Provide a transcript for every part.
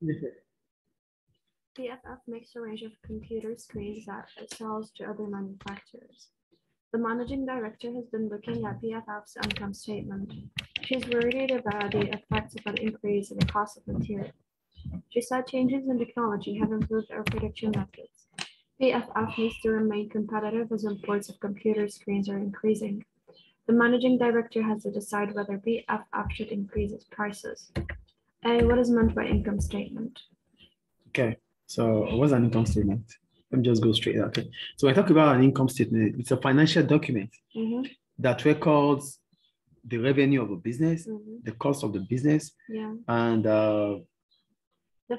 BFF makes a range of computer screens that it sells to other manufacturers. The managing director has been looking at BFF's income statement. She's worried about the effects of an increase in the cost of material. She said changes in technology have improved our production methods. BFF needs to remain competitive as imports of computer screens are increasing. The managing director has to decide whether BFF should increase its prices. A, what is meant by income statement? Okay, so what's an income statement? Let me just go straight. Okay, so when I talk about an income statement, it's a financial document that records the revenue of a business, the cost of the business, and the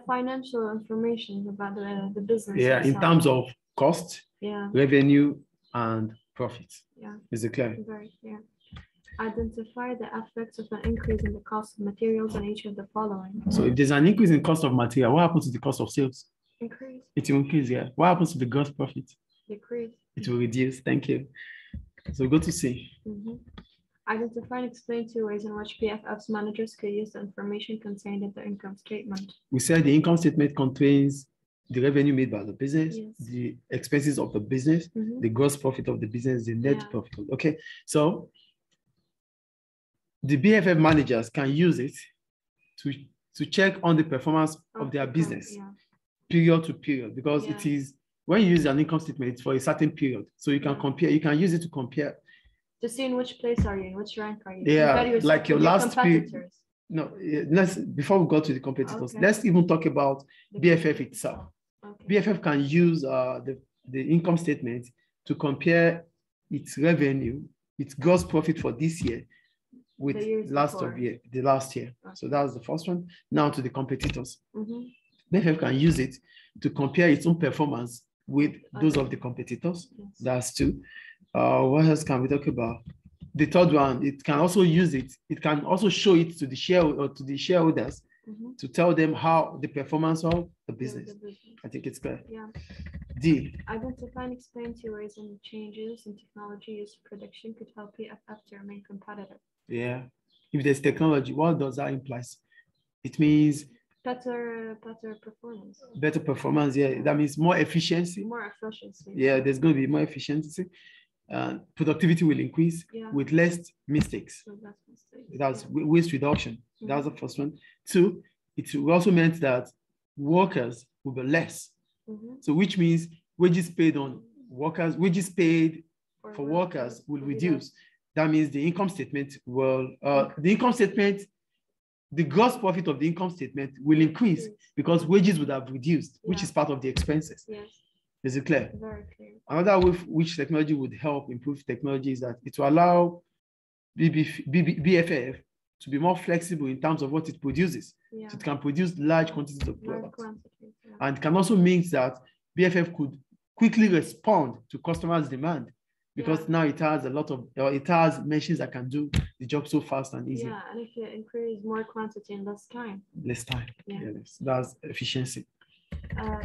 financial information about the business. Yeah, itself. in terms of cost, revenue, and profit. Yeah. Is it clear? Very clear. Identify the effects of an increase in the cost of materials on each of the following. So if there's an increase in cost of material, what happens to the cost of sales? Increase. It will increase, yeah. What happens to the gross profit? Decrease. It will reduce. Thank you. So go to C. Identify and explain two ways in which BFF's managers could use the information contained in the income statement. We said the income statement contains the revenue made by the business, the expenses of the business, the gross profit of the business, the net profit. Okay, so the BFF managers can use it to check on the performance of their business period to period, because it is, when you use an income statement, it's for a certain period. So you can compare, you can use it to compare. To see in which place are you, in which rank are you? Yeah, like your last period. No, let's, before we go to the competitors, let's even talk about BFF itself. BFF can use the income statement to compare its revenue, its gross profit for this year with the last year. So that's the first one. Now to the competitors. BFF can use it to compare its own performance with those of the competitors. That's two. What else can we talk about? The third one, it can also use it. It can also show it to the shareholders to tell them how the performance of the business. I think it's clear. Yeah. D. Identify and explain two ways in changes in technology used for production could help BFF to remain competitive. Yeah. If there's technology, what does that imply? It means better performance. Better performance, yeah. That means more efficiency. More efficiency. Yeah, there's going to be more efficiency. Productivity will increase with less mistakes. That's waste reduction. That's the first one. Two, it also meant that workers will be less. So which means wages paid on workers, wages paid for workers will reduce. That means the income statement will, the gross profit of the income statement will increase because wages would have reduced, which is part of the expenses. Yes. Is it clear? Very clear. Another way which technology would help improve technology is that it will allow BFF to be more flexible in terms of what it produces. Yeah. So it can produce large quantities of products. And it can also mean that BFF could quickly respond to customers' demand, because now it has it has machines that can do the job so fast and easy. Yeah, and if you increase more quantity in less time. Less time. Yeah. That's efficiency.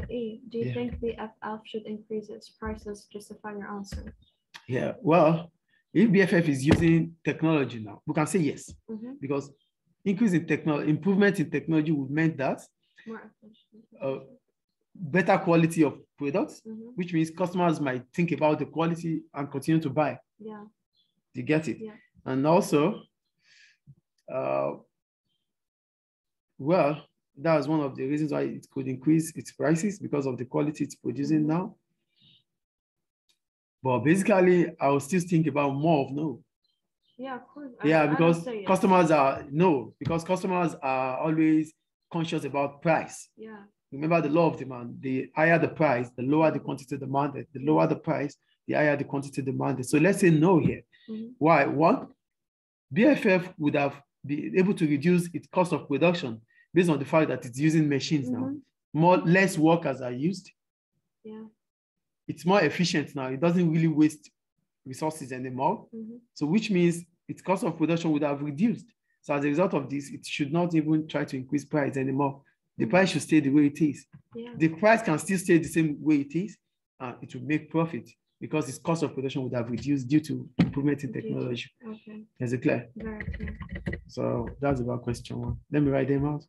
E, do you think BFF should increase its prices? Justify your answer. Yeah, well, if BFF is using technology now, we can say yes, because improvement in technology would mean that more efficient. Better quality of products, which means customers might think about the quality and continue to buy. Yeah. You get it? Yeah. And also, well, that's one of the reasons why it could increase its prices, because of the quality it's producing now. But basically, I will still think about more of no. Yeah, of course. Because customers are always conscious about price. Yeah. Remember the law of demand. The higher the price, the lower the quantity demanded. The lower the price, the higher the quantity demanded. So let's say no here. Why? One, BFF would have been able to reduce its cost of production based on the fact that it's using machines now. Less workers are used. Yeah. It's more efficient now. It doesn't really waste resources anymore. So which means its cost of production would have reduced. So as a result of this, it should not even try to increase price anymore. The price should stay the way it is. Yeah. The price can still stay the same way it is, and it will make profit because its cost of production would have reduced due to improvement in technology. Okay. Is it clear? Very clear. So that's about question one. Let me write them out.